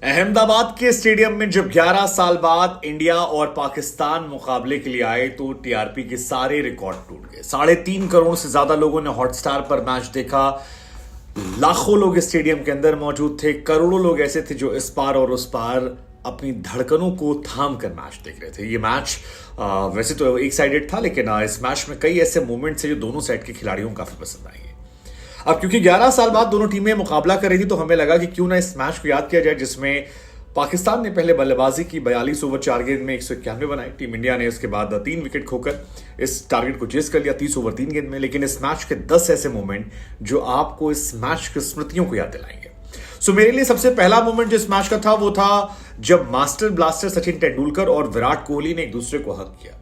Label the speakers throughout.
Speaker 1: अहमदाबाद के स्टेडियम में जब 11 साल बाद इंडिया और पाकिस्तान मुकाबले के लिए आए तो टीआरपी के सारे रिकॉर्ड टूट गए। 3.5 करोड़ से ज्यादा लोगों ने हॉटस्टार पर मैच देखा। लाखों लोग इस स्टेडियम के अंदर मौजूद थे। करोड़ों लोग ऐसे थे जो इस पार और उस पार अपनी धड़कनों को थाम कर मैच देख रहे थे। ये मैच वैसे तो एक साइडेड था, लेकिन इस मैच में कई ऐसे मोमेंट्स हैं जो दोनों साइड के खिलाड़ियों को काफी पसंद आएंगे। अब क्योंकि 11 साल बाद दोनों टीमें मुकाबला कर रही थी, तो हमें लगा कि क्यों ना इस मैच को याद किया जाए जिसमें पाकिस्तान ने पहले बल्लेबाजी की, 42 ओवर 4 गेंद में 191 बनाए। टीम इंडिया ने उसके बाद 3 विकेट खोकर इस टारगेट को चेस कर लिया 30 ओवर 3 गेंद में। लेकिन इस मैच के 10 ऐसे मोमेंट जो आपको इस मैच की स्मृतियों को याद दिलाएंगे। सो मेरे लिए सबसे पहला मोमेंट जो इस मैच का था वो था जब मास्टर ब्लास्टर सचिन तेंदुलकर और विराट कोहली ने एक दूसरे को हक किया।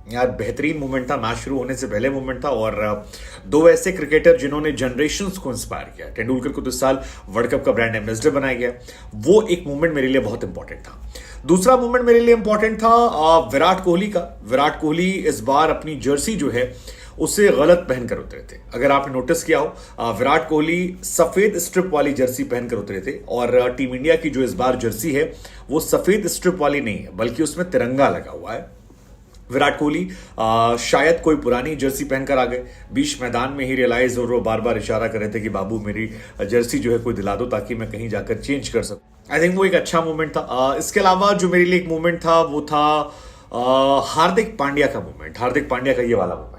Speaker 1: यार बेहतरीन मोमेंट था, मैच शुरू होने से पहले मोमेंट था, और दो ऐसे क्रिकेटर जिन्होंने जनरेशंस को इंस्पायर किया। तेंदुलकर को तो इस साल वर्ल्ड कप का ब्रांड एम्बेसडर बनाया गया। वो एक मोमेंट मेरे लिए बहुत इंपॉर्टेंट था। दूसरा मोमेंट मेरे लिए इंपॉर्टेंट था विराट कोहली का। विराट कोहली इस बार अपनी जर्सी जो है उसे गलत पहनकर उतरे थे। अगर आपने नोटिस किया हो, विराट कोहली सफेद स्ट्रिप वाली जर्सी पहनकर उतरे थे, और टीम इंडिया की जो इस बार जर्सी है वो सफेद स्ट्रिप वाली नहीं है, बल्कि उसमें तिरंगा लगा हुआ है। विराट कोहली शायद कोई पुरानी जर्सी पहनकर आ गए, बीच मैदान में ही रियलाइज, और वो बार बार इशारा कर रहे थे कि बाबू मेरी जर्सी जो है कोई दिला दो ताकि मैं कहीं जाकर चेंज कर सकूं। आई थिंक वो एक अच्छा मोमेंट था। इसके अलावा जो मेरे लिए एक मोमेंट था वो था हार्दिक पांड्या का मोमेंट। हार्दिक पांड्या का ये वाला मोमेंट,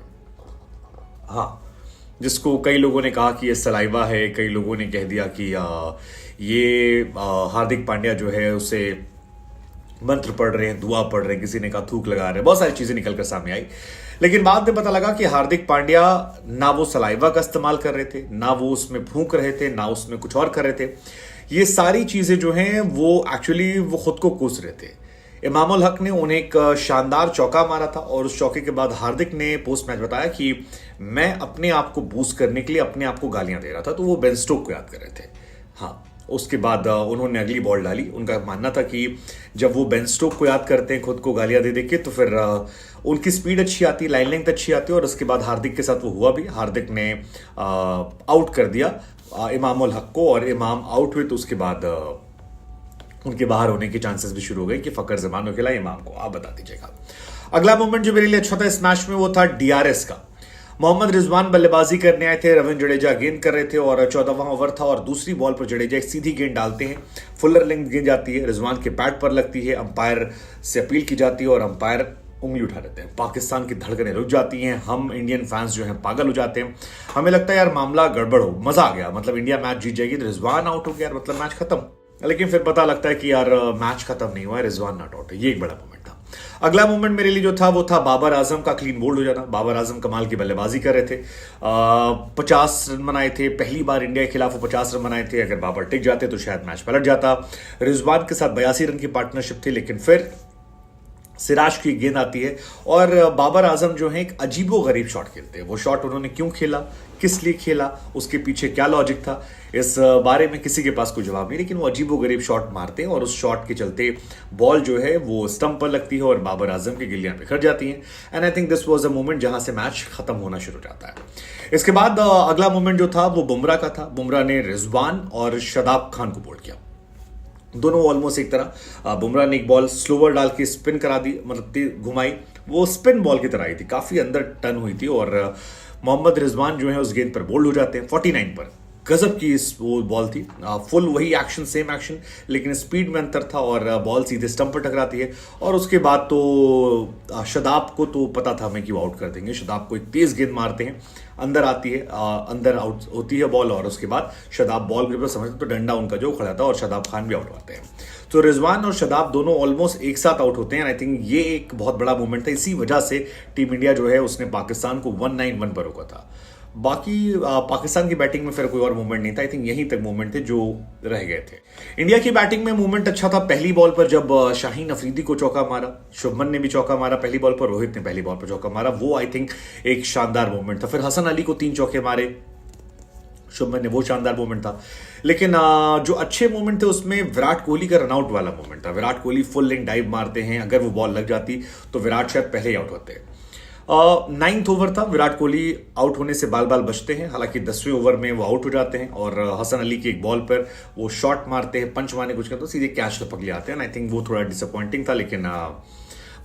Speaker 1: हाँ, जिसको कई लोगों ने कहा कि ये सलाइवा है, कई लोगों ने कह दिया कि ये हार्दिक पांड्या जो है उसे मंत्र पढ़ रहे हैं, दुआ पढ़ रहे हैं, किसी ने कहा थूक लगा रहे हैं, बहुत सारी चीजें निकलकर सामने आई। लेकिन बाद में पता लगा कि हार्दिक पांड्या ना वो सलाइवा का इस्तेमाल कर रहे थे, ना वो उसमें फूंक रहे थे, ना उसमें कुछ और कर रहे थे। ये सारी चीजें जो हैं वो एक्चुअली वो खुद को कोस रहे थे। इमामुल हक ने उन्हें एक शानदार चौका मारा था, और उस चौके के बाद हार्दिक ने पोस्ट मैच बताया कि मैं अपने आप को बूस्ट करने के लिए अपने आप को गालियां दे रहा था। तो वो बेन स्टोक को याद कर रहे थे। हाँ, उसके बाद उन्होंने अगली बॉल डाली। उनका मानना था कि जब वो बेन स्टोक को याद करते हैं खुद को गालियां दे के, तो फिर उनकी स्पीड अच्छी आती, लाइन लेंथ अच्छी आती है। और उसके बाद हार्दिक के साथ वो हुआ भी। हार्दिक ने आउट कर दिया इमामुल हक को, और इमाम आउट हुए तो उसके बाद उनके बाहर होने के चांसेस भी शुरू हो गए कि फकर जमान हो खिला इमाम को। आप बता दीजिएगा। अगला मोमेंट जो मेरे लिए अच्छा था इस मैच में वो था डीआरएस का। मोहम्मद रिजवान बल्लेबाजी करने आए थे, रविंद्र जडेजा गेंद कर रहे थे, और 14वां ओवर था, और दूसरी बॉल पर जडेजा एक सीधी गेंद डालते हैं। फुलर लेंथ गेंद जाती है, रिजवान के पैड पर लगती है, अंपायर से अपील की जाती है, और अंपायर उंगली उठा देते हैं। पाकिस्तान की धड़कनें रुक जाती हैं। हम इंडियन फैंस जो हैं पागल हो जाते हैं। हमें लगता है यार मामला गड़बड़ हो, मजा आ गया, मतलब इंडिया मैच जीत जाएगी। तो रिजवान आउट हो गया, मतलब मैच खत्म। लेकिन फिर पता लगता है कि यार मैच खत्म नहीं हुआ है, रिजवान नॉट आउट है। ये एक बड़ा मोमेंट था। अगला मोमेंट मेरे लिए जो था वो था बाबर आजम का क्लीन बोल्ड हो जाना। बाबर आजम कमाल की बल्लेबाजी कर रहे थे। 50 रन बनाए थे, पहली बार इंडिया के खिलाफ वो 50 रन बनाए थे। अगर बाबर टिक जाते तो शायद मैच पलट जाता। रिजवान के साथ 82 रन की पार्टनरशिप थी, लेकिन फिर सिराज की गेंद आती है, और बाबर आजम जो है एक अजीबो गरीब शॉट खेलते हैं। वो शॉट उन्होंने क्यों खेला, किस लिए खेला, उसके पीछे क्या लॉजिक था, इस बारे में किसी के पास कोई जवाब नहीं। लेकिन वो अजीबो गरीब शॉट मारते हैं, और उस शॉट के चलते बॉल जो है वो स्टंप पर लगती है और बाबर आजम की गिल्लियां बिखर जाती हैं। And I think this was a moment जहां से मैच खत्म होना शुरू हो जाता है। इसके बाद अगला मोमेंट जो था वो बुमराह का था। बुमराह ने रिजवान और शदाब खान को बोल्ड किया, दोनों ऑलमोस्ट एक तरह। बुमराह ने एक बॉल स्लोवर डाल के स्पिन करा दी, मतलब घुमाई, वो स्पिन बॉल की तरह आई थी, काफी अंदर टर्न हुई थी, और मोहम्मद रिजवान जो है उस गेंद पर बोल्ड हो जाते हैं 49 पर। गजब की वो बॉल थी, फुल वही एक्शन, सेम एक्शन, लेकिन स्पीड में अंतर था, और बॉल सीधे स्टंप पर टकराती है। और उसके बाद तो शदाब को तो पता था हमें कि वो आउट कर देंगे। शदाब को एक तेज गेंद मारते हैं, अंदर आती है, अंदर आउट होती है बॉल, और उसके बाद शदाब बॉल के ऊपर समझते तो डंडा उनका जो खड़ा था, और शदाब खान भी आउट होते हैं। तो रिजवान और शदाब दोनों ऑलमोस्ट एक साथ आउट होते हैं। आई थिंक ये एक बहुत बड़ा मूवमेंट था। इसी वजह से टीम इंडिया जो है उसने पाकिस्तान को 191 पर रोका था। बाकी पाकिस्तान की बैटिंग में फिर कोई और मूवमेंट नहीं था। आई थिंक यहीं तक मूवमेंट थे जो रह गए थे। इंडिया की बैटिंग में मूवमेंट अच्छा था। पहली बॉल पर जब शाहीन अफरीदी को चौका मारा, शुभमन ने भी चौका मारा पहली बॉल पर, रोहित ने पहली बॉल पर चौका मारा, वो आई थिंक एक शानदार मूवमेंट था। फिर हसन अली को 3 चौके मारे शुभमन ने, वो शानदार मूवमेंट था। लेकिन जो अच्छे मोमेंट थे उसमें विराट कोहली का रनआउट वाला मोमेंट था। Virat Kohli full length dive मारते हैं, अगर वो बॉल लग जाती तो विराट शायद पहले ही आउट होते हैं। नाइन्थ ओवर था, विराट कोहली आउट होने से बाल बाल बचते हैं, हालांकि 10वें ओवर में वो आउट हो जाते हैं और हसन अली की एक बॉल पर वो शॉट मारते हैं, पंच मारने कुछ करते तो सीधे कैच लपक ले आते हैं। आई थिंक वो थोड़ा डिसअपॉइंटिंग था, लेकिन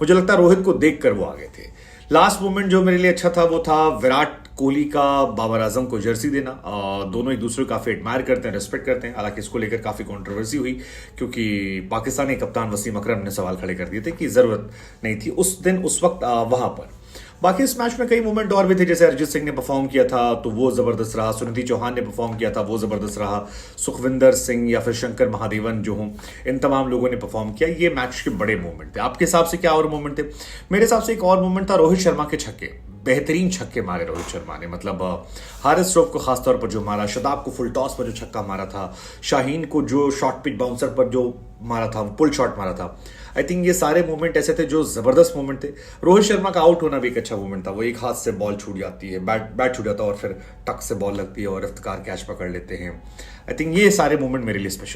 Speaker 1: मुझे लगता है रोहित को देख कर वो आगे थे। लास्ट मोमेंट जो मेरे लिए अच्छा था वो था विराट कोहली का बाबर आजम को जर्सी देना। दोनों एक दूसरे को काफी एडमायर करते हैं, रेस्पेक्ट करते हैं। हालांकि इसको लेकर काफी कंट्रोवर्सी हुई क्योंकि पाकिस्तानी कप्तान वसीम अकरम ने सवाल खड़े कर दिए थे कि जरूरत नहीं थी उस दिन उस वक्त वहां पर। बाकी इस मैच में कई मोमेंट और भी थे, जैसे अरिजीत सिंह ने परफॉर्म किया था तो वो जबरदस्त रहा, सुनिधि चौहान ने परफॉर्म किया था वो जबरदस्त रहा, सुखविंदर सिंह या फिर शंकर महादेवन जो हों, इन तमाम लोगों ने परफॉर्म किया। ये मैच के बड़े मोमेंट थे। आपके हिसाब से क्या और मोमेंट थे? मेरे हिसाब से एक और मोमेंट था रोहित शर्मा के छक्के, बेहतरीन छक्के मारे रोहित शर्मा ने। मतलब हारिस रऊफ को खासतौर पर जो मारा, शदाब को फुल टॉस पर जो छक्का मारा था, शाहीन को जो शॉर्ट पिच बाउंसर पर जो मारा था, पुल शॉट मारा था। आई थिंक ये सारे मोमेंट ऐसे थे जो जबरदस्त मोमेंट थे। रोहित शर्मा का आउट होना भी एक अच्छा मोमेंट था। वो एक हाथ से बॉल छूट जाती है, बैट छूट जाता है और फिर टक से बॉल लगती है और इफ्तिकार कैच पकड़ लेते हैं। आई थिंक ये सारे मोमेंट मेरे लिए स्पेशल